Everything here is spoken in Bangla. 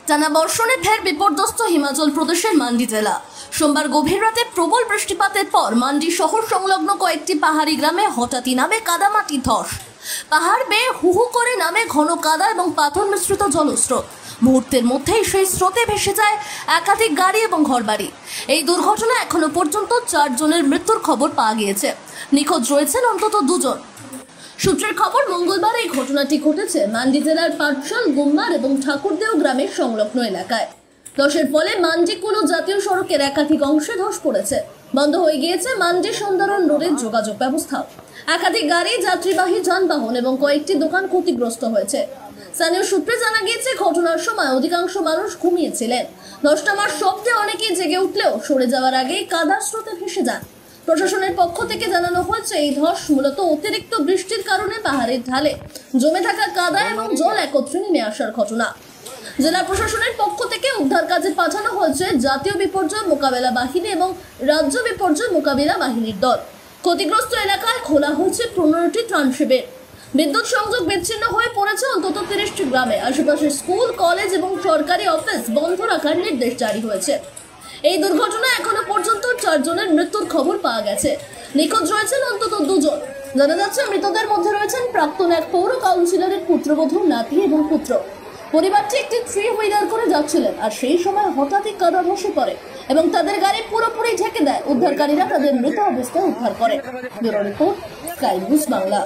টানা বর্ষণে ফের বিপর্যস্ত হিমাচল প্রদেশের মান্ডি জেলা। সোমবার গভীর রাতে প্রবল বৃষ্টিপাতের পর মান্ডি শহর সংলগ্ন কয়েকটি পাহাড়ি গ্রামে হঠাৎই নামে কাদামাটি ধস। পাহাড় বেয়ে হু হু করে নামে ঘন কাদা এবং পাথর মিশ্রিত জলস্রোত। মুহূর্তের মধ্যেই সেই স্রোতে ভেসে যায় একাধিক গাড়ি এবং ঘরবাড়ি। এই দুর্ঘটনা এখনো পর্যন্ত 4 জনের মৃত্যুর খবর পাওয়া গিয়েছে। নিখোঁজ রয়েছেন অন্তত 2 জন। সূত্রের খবর, মঙ্গলবার এই ঘটনাটি ঘটেছে মান্ডি জেলার পাটশাল, গুম্মার এবং ঠাকুরদেও গ্রামের সংলগ্ন এলাকায়। ধসের ফলে মান্ডি কোনো জাতীয় সড়কের একাধিক অংশে ধস পড়েছে। বন্ধ হয়ে গিয়েছে মান্ডি সুন্দরন রোডের যোগাযোগ ব্যবস্থা। একাধিক গাড়ি, যাত্রীবাহী যানবাহন এবং কয়েকটি দোকান ক্ষতিগ্রস্ত হয়েছে। স্থানীয় সূত্রে জানা গিয়েছে, ঘটনার সময় অধিকাংশ মানুষ ঘুমিয়েছিলেন। ধস নামার শব্দে অনেকেই জেগে উঠলেও সরে যাওয়ার আগেই কাদার স্রোতে ভেসে যান। প্রশাসনের পক্ষ থেকে জানানো হয়েছে, এই ধস মূলত অতিরিক্ত বৃষ্টির কারণে পাহাড়ের ঢালে জমে থাকা কাদা এবং জল একত্রে নেমে আসার ঘটনা। জেলা প্রশাসনের পক্ষ থেকে উদ্ধার কাজে পাঠানো হয়েছে জাতীয় বিপর্যয় মোকাবেলা বাহিনী এবং রাজ্য বিপর্যয় মোকাবিলা বাহিনীর দল। ক্ষতিগ্রস্ত এলাকায় খোলা হয়েছে 15টি ত্রাণ শিবির। বিদ্যুৎ সংযোগ বিচ্ছিন্ন হয়ে পড়েছে অন্তত 30টি গ্রামে। আশেপাশে স্কুল, কলেজ এবং সরকারি অফিস বন্ধ রাখার নির্দেশ জারি হয়েছে। এই দুর্ঘটনায় এখনো পর্যন্ত 4 জনের মৃত্যুর খবর পাওয়া গেছে। নিখোঁজ রয়েছেন অন্তত 2 জন। জানা যাচ্ছে, মৃতদের মধ্যে রয়েছেন প্রাক্তন এক পৌর কাউন্সিলরের পুত্রবধূ, নাতি এবং পুত্র। পরিবারটি একটি 3 হুইলার করে যাচ্ছিলেন, আর সেই সময় হঠাৎই কাদা ধসে পড়ে এবং তাদের গাড়ি পুরোপুরি ঢেকে দেয়। উদ্ধারকারীরা তাদের মৃত অবস্থায় উদ্ধার করে। Bureau report, sky news Bangla.